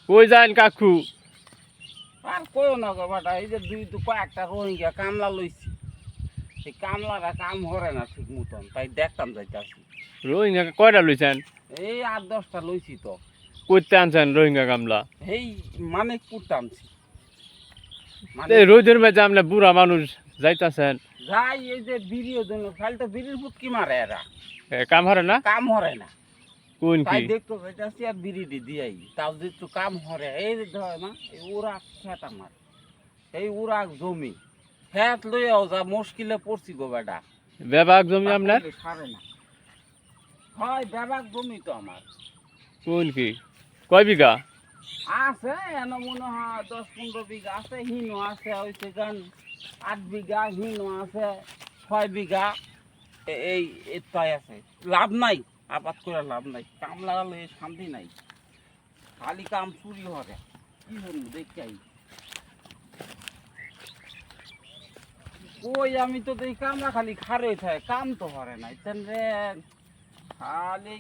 কই যান কাকু? আর কইও না গো বেটা, এই যে কয়েকটা রোহিঙ্গা কামলা লইছি, এই কামলারা কাম করে না ঠিক মতন, তাই দেখতাম যাইতাছি। রোহিঙ্গা কয়টা লইছেন? এই 8-10টা লইছি তো। কইতে আনছেন রোহিঙ্গা কামলা? এই মানিকপুর টানছি। এই রোদের মধ্যে আপনি বুড়া মানুষ যাইতাছেন, যাই এই যে বিড়িও জন্য খালি তো বিড়ির ফুটকি মারে এরা, কাম হারে না? কাম হরে না। কোন তাই কি? দেখতো যাইতাছি আর বিড়ি দিয়াই, তাও যে একটু কাম হরে। এই যে ধর না, এই ওরা খেত আমার, এই ওরা জমি খেত লইয়াও যা মুশকিলে পড়ছি গো বেটা। বেবাক জমি আপনার? সারে না, হয় বেবাক জমি তো আমার। কোন কি? কয় বিঘা? আছে এন মনে হয় 10-15 বিঘা আছে, হিনো আছে হইছে গান 8 বিঘা, হিনো আছে 6 বিঘা। এই তাই আছে, লাভ নাই, আবাদ করে লাভ নাই, কাম লাগালে শান্তি নাই, খালি কাম চুরি হরে। কি হলো দেখাই ওই আমি তো এই কামরা খালি খারে থাকে, কাম তো হরে নাই তেন রে, খালি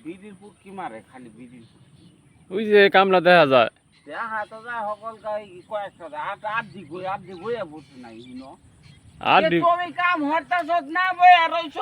বিড়ির পুটকি মারে, খালি বিড়ির পুটকি। ওই যে কামলা দেখা যায়। দেখা তো যায় সকল কয়েকটা আট দি বইয়া বসে নাই, আর তুমি কাম হরতাছ না বইয়া রইছ।